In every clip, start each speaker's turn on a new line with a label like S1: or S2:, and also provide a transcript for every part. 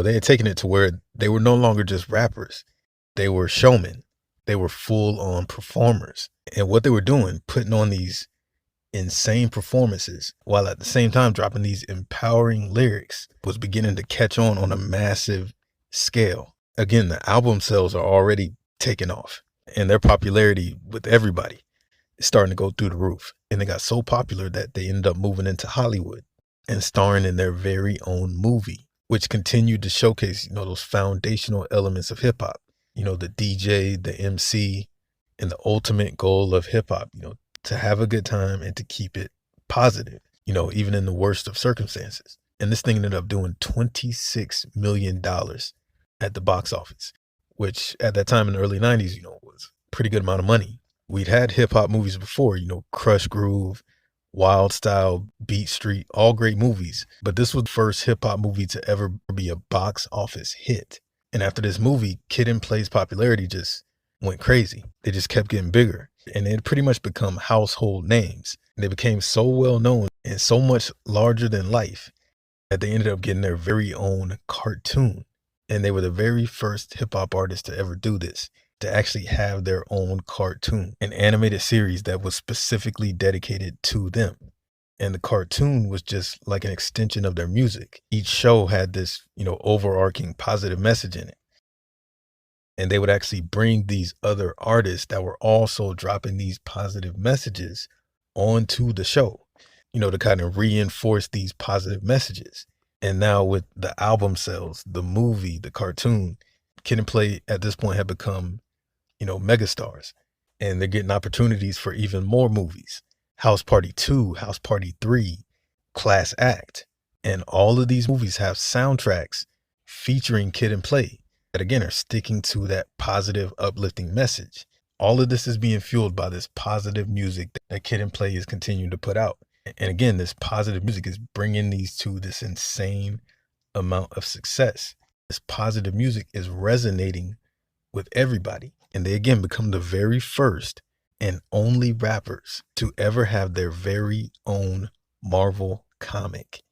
S1: They had taken it to where they were no longer just rappers. They were showmen. They were full on performers. And what they were doing, putting on these insane performances while at the same time dropping these empowering lyrics, was beginning to catch on a massive scale. Again, the album sales are already taking off, and their popularity with everybody is starting to go through the roof. And they got so popular that they ended up moving into Hollywood and starring in their very own movie, which continued to showcase, those foundational elements of hip hop, the DJ, the MC, and the ultimate goal of hip hop, to have a good time and to keep it positive, even in the worst of circumstances. And this thing ended up doing $26 million at the box office, which at that time in the early 90s, was a pretty good amount of money. We'd had hip hop movies before, Crush Groove, Wild Style, Beat Street, all great movies. But this was the first hip hop movie to ever be a box office hit. And after this movie, Kid and Play's popularity just went crazy. They just kept getting bigger, and they had pretty much become household names. And they became so well known and so much larger than life that they ended up getting their very own cartoon. And they were the very first hip hop artists to ever do this, to actually have their own cartoon, an animated series that was specifically dedicated to them. And the cartoon was just like an extension of their music. Each show had this, overarching positive message in it. And they would actually bring these other artists that were also dropping these positive messages onto the show, to kind of reinforce these positive messages. And now with the album sales, the movie, the cartoon, Kid and Play at this point had become, megastars. And they're getting opportunities for even more movies. House Party 2, House Party 3, Class Act. And all of these movies have soundtracks featuring Kid and Play that, again, are sticking to that positive, uplifting message. All of this is being fueled by this positive music that Kid and Play is continuing to put out. And again, this positive music is bringing these to this insane amount of success. This positive music is resonating with everybody. And they, again, become the very first and only rappers to ever have their very own Marvel comic,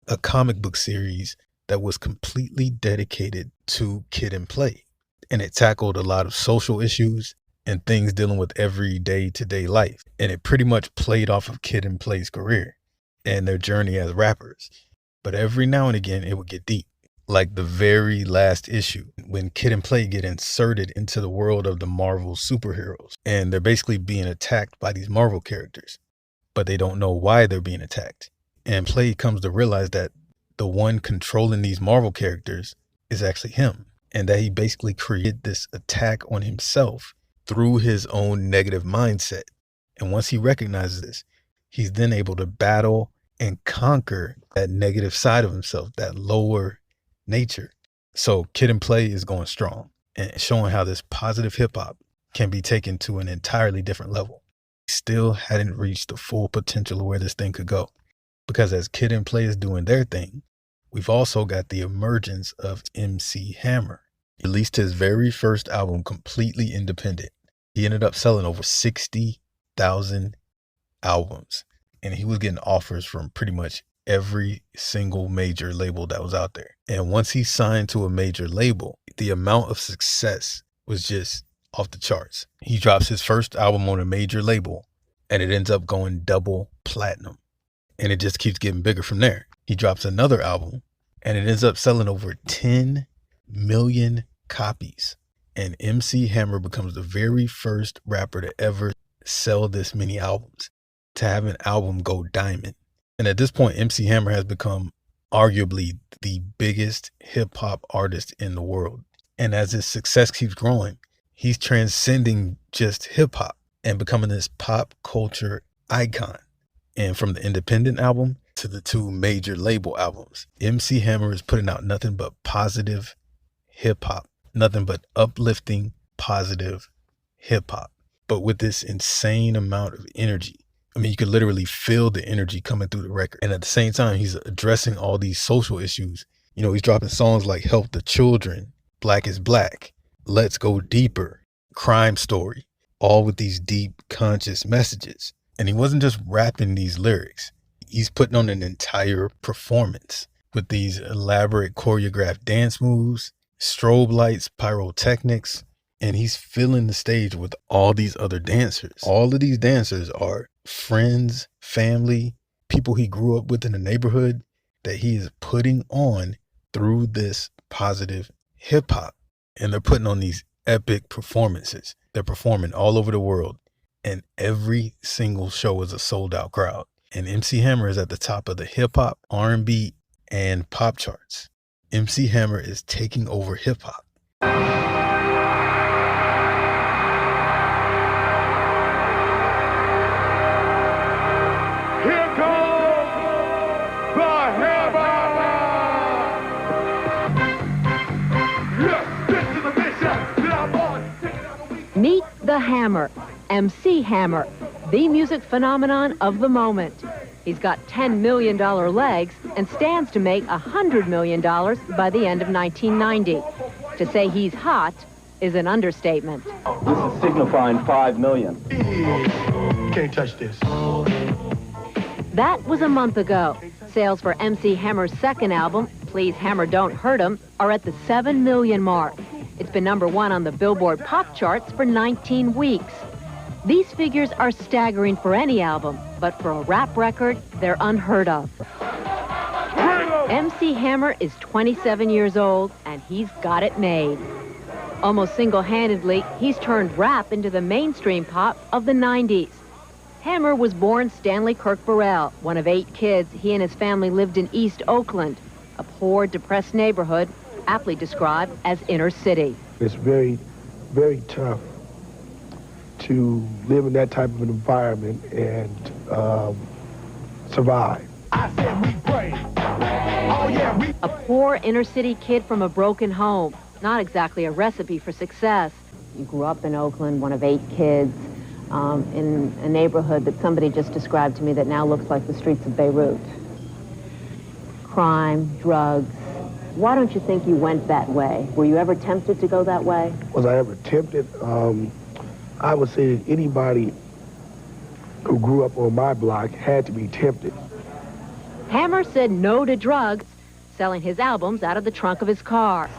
S1: a comic book series that was completely dedicated to Kid and Play. And it tackled a lot of social issues and things dealing with everyday to-day life. And it pretty much played off of Kid and Play's career and their journey as rappers. But every now and again, it would get deep. Like the very last issue, when Kid and Play get inserted into the world of the Marvel superheroes. And they're basically being attacked by these Marvel characters, but they don't know why they're being attacked. And Play comes to realize that the one controlling these Marvel characters is actually him. And that he basically created this attack on himself through his own negative mindset. And once he recognizes this, he's then able to battle and conquer that negative side of himself, that lower nature. So Kid and Play is going strong and showing how this positive hip hop can be taken to an entirely different level. Still hadn't reached the full potential of where this thing could go. Because as Kid and Play is doing their thing, we've also got the emergence of MC Hammer. He released his very first album completely independent. He ended up selling over 60,000 albums. And he was getting offers from pretty much every single major label that was out there. And once he signed to a major label, the amount of success was just off the charts. He drops his first album on a major label and it ends up going double platinum. And it just keeps getting bigger from there. He drops another album and it ends up selling over 10 million copies. And MC Hammer becomes the very first rapper to ever sell this many albums, to have an album go diamond. And at this point, MC Hammer has become arguably the biggest hip hop artist in the world. And as his success keeps growing, he's transcending just hip hop and becoming this pop culture icon. And from the independent album to the two major label albums, MC Hammer is putting out nothing but positive hip hop, nothing but uplifting, positive hip hop, but with this insane amount of energy. I mean, you could literally feel the energy coming through the record. And at the same time, he's addressing all these social issues. He's dropping songs like Help the Children, Black is Black, Let's Go Deeper, Crime Story, all with these deep, conscious messages. And he wasn't just rapping these lyrics. He's putting on an entire performance. with these elaborate choreographed dance moves, strobe lights, pyrotechnics, and he's filling the stage with all these other dancers. All of these dancers are friends, family, people he grew up with in the neighborhood that he is putting on through this positive hip hop. And they're putting on these epic performances. They're performing all over the world. And every single show is a sold out crowd. And MC Hammer is at the top of the hip hop, R&B, and pop charts. MC Hammer is taking over hip hop.
S2: Here comes the Hammer! Yes, this is the mission that I'm on.
S3: Meet the Hammer, MC Hammer, the music phenomenon of the moment. He's got $10 million legs and stands to make $100 million by the end of 1990. To say he's hot is an understatement.
S4: This is signifying 5 million.
S2: Can't touch this.
S3: That was a month ago. Sales for MC Hammer's second album, Please Hammer Don't Hurt 'Em, are at the 7 million mark. It's been #1 on the Billboard pop charts for 19 weeks. These figures are staggering for any album, but for a rap record, they're unheard of. MC Hammer is 27 years old, and he's got it made. Almost single-handedly, he's turned rap into the mainstream pop of the 90s. Hammer was born Stanley Kirk Burrell, one of 8 kids. He and his family lived in East Oakland, a poor, depressed neighborhood, aptly described as inner city.
S5: It's very, very tough to live in that type of an environment and survive.
S2: I said we pray. Oh yeah, we...
S3: A poor inner city kid from a broken home. Not exactly a recipe for success. You grew up in Oakland, one of 8 kids, in a neighborhood that somebody just described to me that now looks like the streets of Beirut. Crime, drugs. Why don't you think you went that way? Were you ever tempted to go that way?
S5: Was I ever tempted? I would say that anybody who grew up on my block had to be tempted.
S3: Hammer said no to drugs, selling his albums out of the trunk of his car.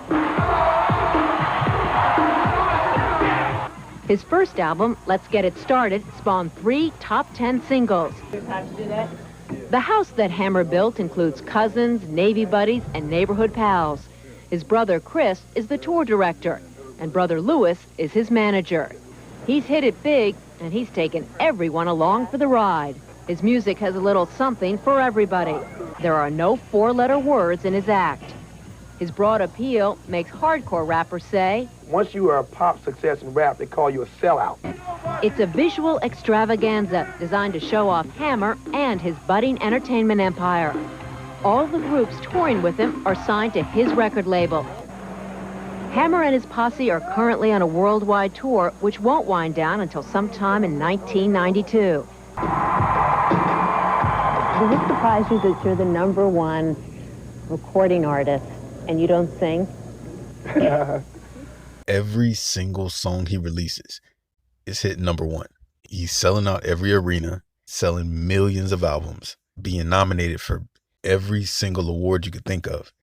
S3: His first album, Let's Get It Started, spawned 3 top 10 singles. The house that Hammer built includes cousins, Navy buddies, and neighborhood pals. His brother Chris is the tour director, and brother Louis is his manager. He's hit it big, and he's taken everyone along for the ride. His music has a little something for everybody. There are no 4-letter words in his act. His broad appeal makes hardcore rappers say,
S5: Once you are a pop success in rap, they call you a sellout.
S3: it's a visual extravaganza designed to show off Hammer and his budding entertainment empire. All the groups touring with him are signed to his record label. Hammer and his posse are currently on a worldwide tour, which won't wind down until sometime in 1992. Does it surprise you that you're the #1 recording artist and you don't sing?
S1: Every single song he releases is hit #1. He's selling out every arena, selling millions of albums, being nominated for every single award you could think of.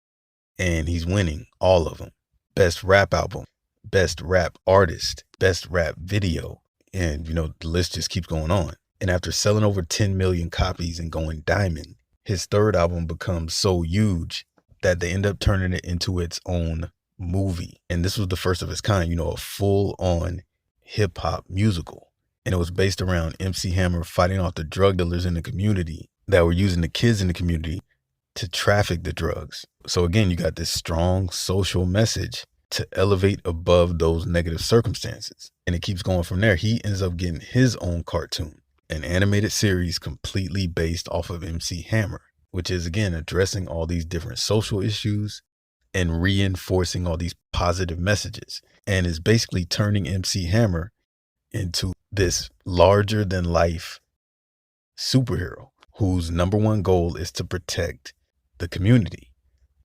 S1: And he's winning all of them. Best rap album, best rap artist, best rap video. And, the list just keeps going on. And after selling over 10 million copies and going diamond, his third album becomes so huge that they end up turning it into its own movie. And this was the first of its kind, a full-on hip-hop musical. And it was based around MC Hammer fighting off the drug dealers in the community that were using the kids in the community to traffic the drugs. So again, you got this strong social message to elevate above those negative circumstances. And it keeps going from there. He ends up getting his own cartoon, an animated series completely based off of MC Hammer, which is, again, addressing all these different social issues and reinforcing all these positive messages, and is basically turning MC Hammer into this larger than life superhero whose #1 goal is to protect the community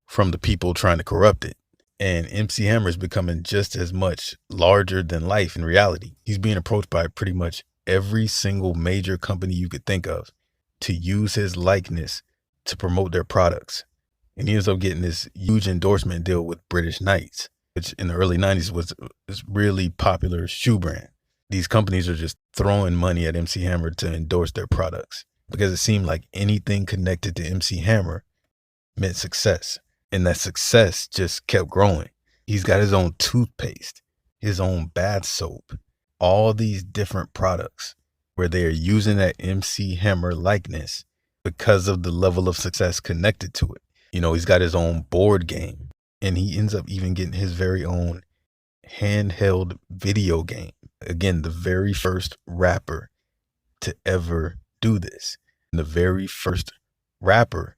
S1: from the people trying to corrupt it. And MC Hammer is becoming just as much larger than life in reality. He's being approached by pretty much every single major company you could think of to use his likeness to promote their products. And he ends up getting this huge endorsement deal with British Knights, which in the early 90s was this really popular shoe brand. These companies are just throwing money at MC Hammer to endorse their products because it seemed like anything connected to MC Hammer meant success. And that success just kept growing. He's got his own toothpaste, his own bath soap, all these different products where they are using that MC Hammer likeness because of the level of success connected to it. You know, he's got his own board game, and he ends up even getting his very own handheld video game. Again, the very first rapper to ever do this. The very first rapper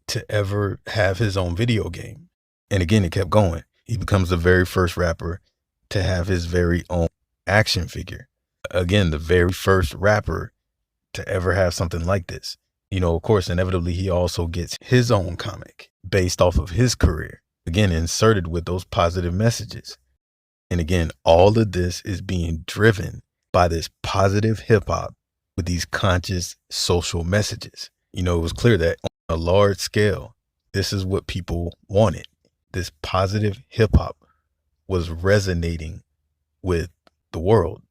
S1: to ever have his own video game. And again, it kept going. He becomes the very first rapper to have his very own action figure. Again, the very first rapper to ever have something like this. You know, of course, inevitably, he also gets his own comic based off of his career. Again, inserted with those positive messages. And again, all of this is being driven by this positive hip hop with these conscious social messages. You know, it was clear that on a large scale, this is what people wanted. This positive hip hop was resonating with the world.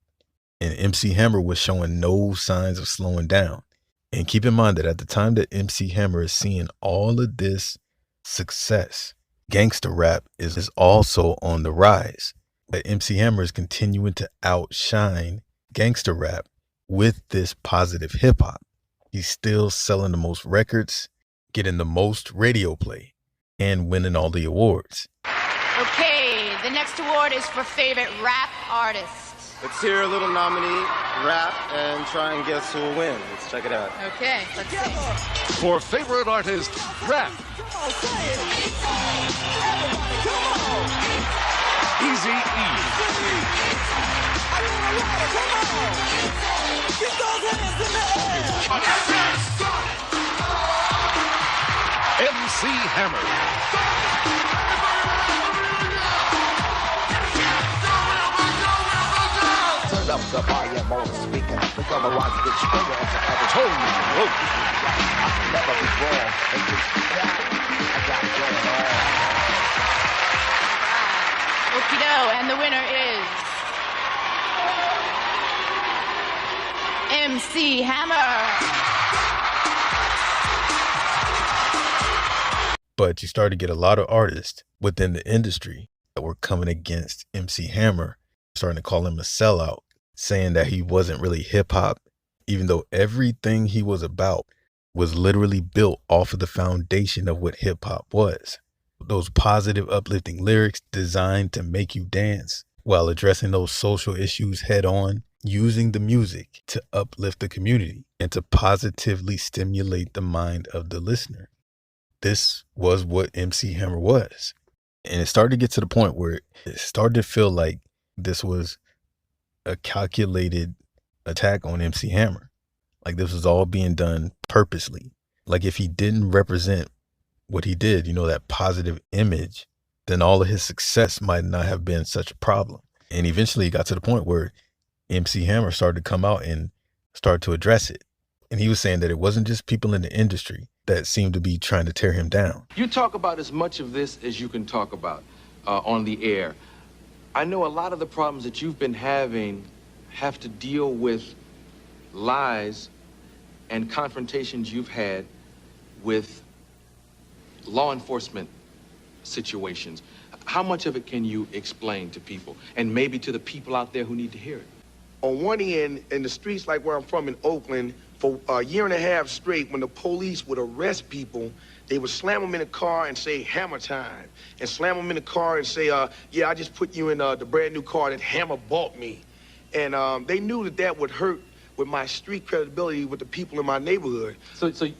S1: And MC Hammer was showing no signs of slowing down. And keep in mind that at the time that MC Hammer is seeing all of this success, gangsta rap is also on the rise. But MC Hammer is continuing to outshine gangsta rap with this positive hip hop. He's still selling the most records, getting the most radio play, and winning all the awards.
S6: Okay, the next award is for favorite rap artist.
S7: Let's hear a little nominee rap and try and guess who will win. Let's check it out.
S6: Okay, let's see.
S8: For favorite artist, rap. Easy E. MC Hammer.
S9: Turn up the volume on the speaker, because otherwise it gets stronger as the other
S8: Tone Road.
S9: never be wrong. And just, I got it going on.
S6: Okie doke, and the winner is MC Hammer.
S1: But you started to get a lot of artists within the industry that were coming against MC Hammer, starting to call him a sellout, saying that he wasn't really hip hop, even though everything he was about was literally built off of the foundation of what hip hop was. Those positive, uplifting lyrics designed to make you dance while addressing those social issues head on, using the music to uplift the community and to positively stimulate the mind of the listener. This was what MC Hammer was. And it started to get to the point where it started to feel like this was a calculated attack on MC Hammer. Like this was all being done purposely. Like if he didn't represent what he did, you know, that positive image, then all of his success might not have been such a problem. And eventually it got to the point where MC Hammer started to come out and start to address it. And he was saying that it wasn't just people in the industry that seemed to be trying to tear him down.
S10: You talk about as much of this as you can talk about on the air. I know a lot of the problems that you've been having have to deal with lies and confrontations you've had with law enforcement situations. How much of it can you explain to people, and maybe to the people out there who need to hear it?
S5: On one end, in the streets like where I'm from in Oakland, for a year and a half straight, when the police would arrest people, they would slam them in a car and say, Hammer time. And slam them in the car and say, yeah, I just put you in the brand new car that Hammer bought me. And they knew that that would hurt with my street credibility with the people in my neighborhood.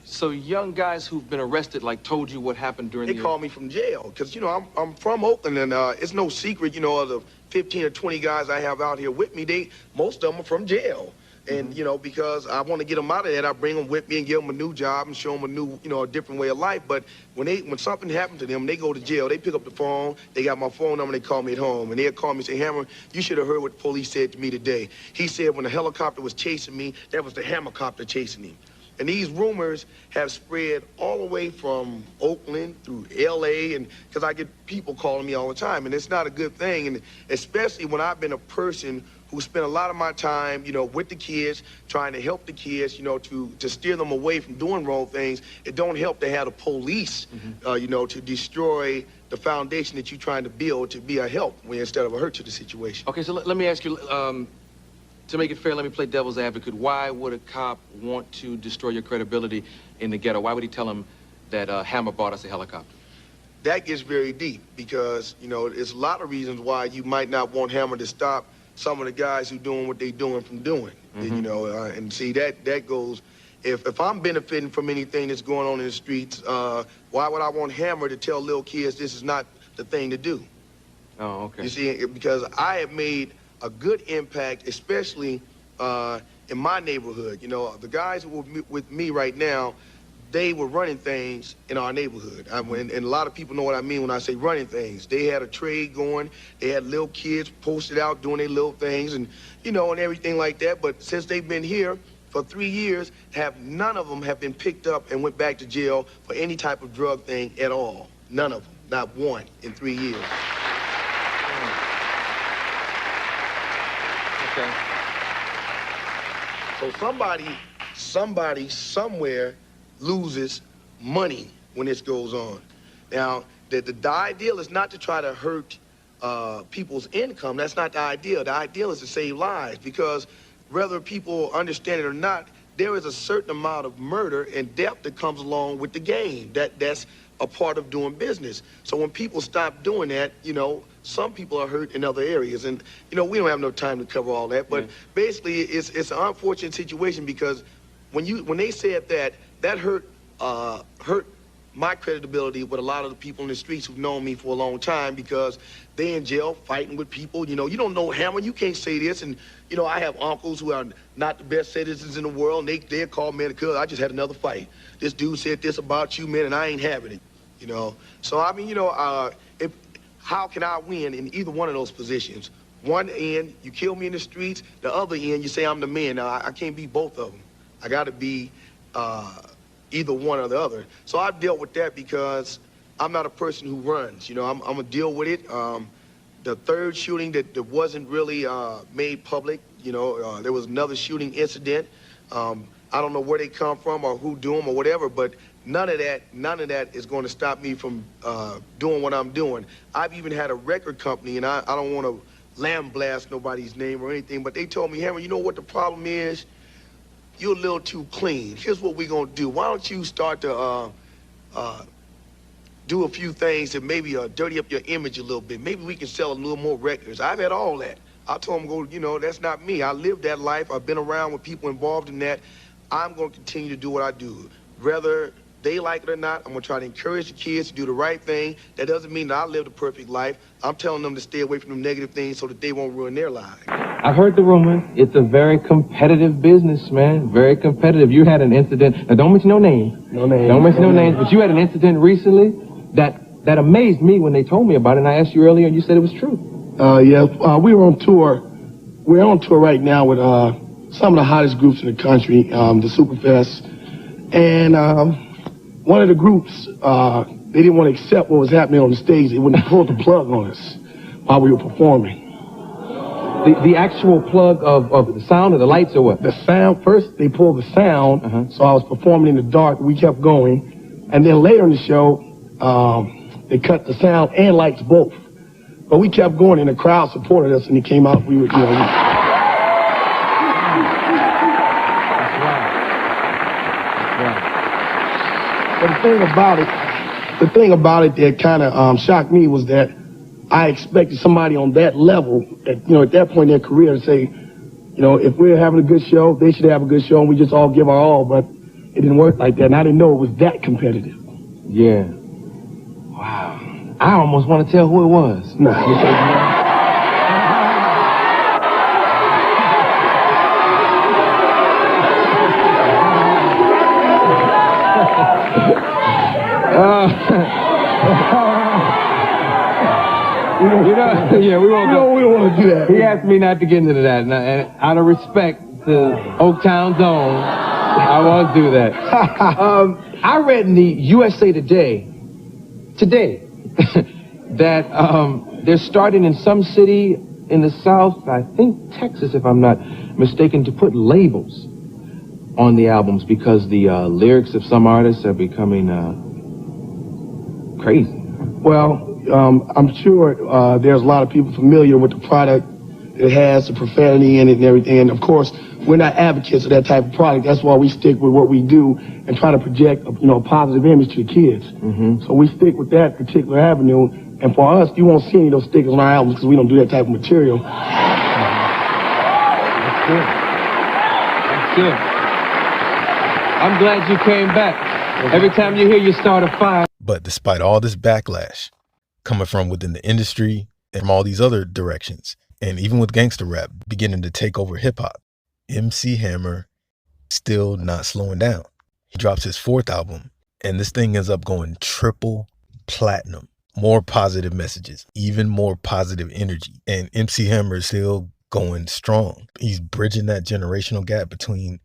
S10: So young guys who've been arrested, like, told you what happened during
S5: They called me from jail, because, you know, I'm from Oakland, and it's no secret, you know, of the 15 or 20 guys I have out here with me, most of them are from jail. And, you know, because I want to get them out of that, I bring them with me and give them a new job and show them a new, you know, a different way of life. But when something happened to them, they go to jail, they pick up the phone, they got my phone number, they call me at home. And they'll call me and say, Hammer, you should have heard what the police said to me today. He said when the helicopter was chasing me, that was the Hammercopter chasing him. And these rumors have spread all the way from Oakland through LA, and because I get people calling me all the time, and it's not a good thing. And especially when I've been a person who spent a lot of my time, you know, with the kids, trying to help the kids, you know, to steer them away from doing wrong things. It don't help to have the police, you know, to destroy the foundation that you're trying to build to be a help instead of a hurt to the situation.
S10: Okay, so let me ask you, to make it fair, let me play devil's advocate. Why would a cop want to destroy your credibility in the ghetto? Why would he tell him that Hammer bought us a helicopter?
S5: That gets very deep because, you know, there's a lot of reasons why you might not want Hammer to stop some of the guys who doing what they doing from doing. And, you know, and see, that goes, if I'm benefiting from anything that's going on in the streets, why would I want Hammer to tell little kids this is not the thing to do?
S10: Oh, okay.
S5: You see, because I have made a good impact, especially in my neighborhood. You know, the guys who are with me right now, they were running things in our neighborhood. And a lot of people know what I mean when I say running things. They had a trade going. They had little kids posted out doing their little things and, you know, and everything like that. But since they've been here for 3 years, none of them have been picked up and went back to jail for any type of drug thing at all. None of them. Not one in 3 years.
S10: Okay.
S5: So somebody somewhere loses money when this goes on. Now, the ideal is not to try to hurt people's income. That's not the ideal. The ideal is to save lives because whether people understand it or not, there is a certain amount of murder and death that comes along with the game. That's a part of doing business. So when people stop doing that, you know, some people are hurt in other areas. And, you know, we don't have no time to cover all that. But basically, it's an unfortunate situation because when they said that hurt my credibility with a lot of the people in the streets who've known me for a long time because they in jail fighting with people. You know, you don't know Hammer, you can't say this. And, you know, I have uncles who are not the best citizens in the world, and they'll call me, because I just had another fight. This dude said this about you, man, and I ain't having it, you know. So, I mean, you know, how can I win in either one of those positions? One end, you kill me in the streets. The other end, you say I'm the man. Now, I can't be both of them. I got to be either one or the other. So I've dealt with that because I'm not a person who runs. You know, I'm going to deal with it. The third shooting that wasn't really made public, you know, there was another shooting incident. I don't know where they come from or who do them or whatever, but none of that is going to stop me from doing what I'm doing. I've even had a record company, and I don't want to lambaste nobody's name or anything, but they told me, Hammer, you know what the problem is? You're a little too clean. Here's what we're going to do. Why don't you start to do a few things that maybe dirty up your image a little bit. Maybe we can sell a little more records. I've had all that. I told them, you know, that's not me. I lived that life. I've been around with people involved in that. I'm going to continue to do what I do. Whether they like it or not, I'm going to try to encourage the kids to do the right thing. That doesn't mean that I lived a perfect life. I'm telling them to stay away from them negative things so that they won't ruin their lives.
S11: I've heard the rumors. It's a very competitive business, man. Very competitive. You had an incident. Now, don't mention no names. No names. Don't mention no names. But you had an incident recently that amazed me when they told me about it. And I asked you earlier, and you said it was true.
S12: We were on tour. We're on tour right now with some of the hottest groups in the country, the Superfest. And one of the groups, they didn't want to accept what was happening on the stage. They wouldn't pull the plug on us while we were performing.
S11: The actual plug of the sound or the lights or what?
S12: The sound. First, they pulled the sound, so I was performing in the dark. We kept going. And then later in the show, they cut the sound and lights both. But we kept going, and the crowd supported us, and it came out. We were, you know. But the thing about it that kind of shocked me was that I expected somebody on that level, at that point in their career, to say, you know, if we're having a good show, they should have a good show, and we just all give our all. But it didn't work like that, and I didn't know it was that competitive.
S11: Yeah. Wow. I almost want to tell who it was.
S12: No.
S11: Yeah, we won't go.
S12: We don't want to do that.
S11: He asked me not to get into that, and out of respect to Oaktown's own, I won't do that. I read in the USA Today, that they're starting in some city in the South, I think Texas, if I'm not mistaken, to put labels on the albums because the lyrics of some artists are becoming crazy.
S12: Well, I'm sure there's a lot of people familiar with the product. It has the profanity in it and everything. And of course, we're not advocates of that type of product. That's why we stick with what we do and try to project, a positive image to the kids.
S11: Mm-hmm.
S12: So we stick with that particular avenue. And for us, you won't see any of those stickers on our albums because we don't do that type of material.
S11: That's good. That's good. I'm glad you came back. Every time you hear you start a fire.
S1: But despite all this backlash coming from within the industry and from all these other directions, and even with gangsta rap beginning to take over hip hop, MC Hammer still not slowing down. He drops his 4th album, and this thing ends up going triple platinum. More positive messages, even more positive energy. And MC Hammer is still going strong. He's bridging that generational gap between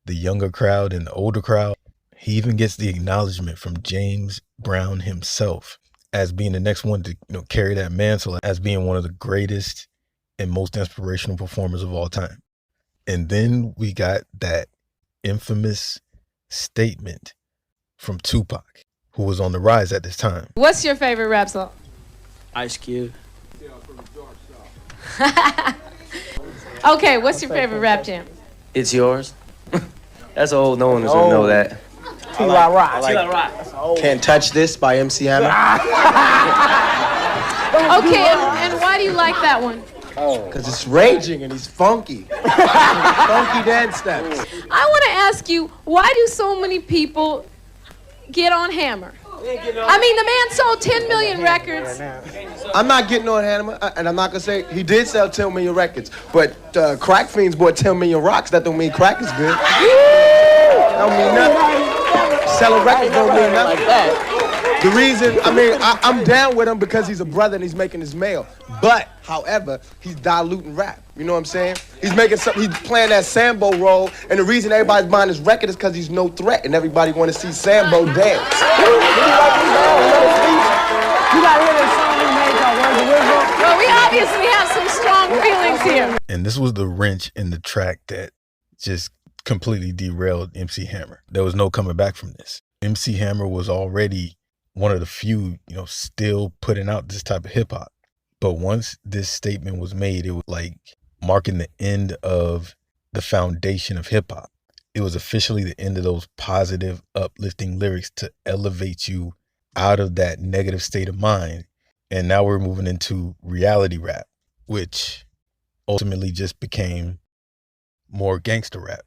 S1: the younger crowd and the older crowd. He even gets the acknowledgement from James Brown himself as being the next one to carry that mantle as being one of the greatest and most inspirational performers of all time. And then we got that infamous statement from Tupac, who was on the rise at this time.
S13: What's your favorite rap song?
S14: Ice Cube.
S13: Okay, what's your favorite rap jam?
S14: It's yours. That's old. No one is gonna know that.
S7: Can't Touch This by MC Hammer.
S13: Okay, and why do you like that one?
S7: Because it's raging and he's funky. Funky dance steps.
S13: I want to ask you, why do so many people get on Hammer? I mean, the man sold 10 million records.
S7: I'm not getting on Hammer, and I'm not going to say he did sell 10 million records, but crack fiends bought 10 million rocks. That don't mean crack is good. That don't mean nothing. Selling records don't mean nothing. The reason, I'm down with him because he's a brother and he's making his mail. But, however, he's diluting rap. You know what I'm saying? He's playing that Sambo role, and the reason everybody's buying his record is because he's no threat, and everybody want to see Sambo dance.
S15: You got to hear this song we made called Words of Wisdom.
S13: Well, we obviously have some strong feelings here.
S1: And this was the wrench in the track that just completely derailed MC Hammer. There was no coming back from this. MC Hammer was already one of the few, still putting out this type of hip hop. But once this statement was made, it was like marking the end of the foundation of hip hop. It was officially the end of those positive, uplifting lyrics to elevate you out of that negative state of mind. And now we're moving into reality rap, which ultimately just became more gangster rap.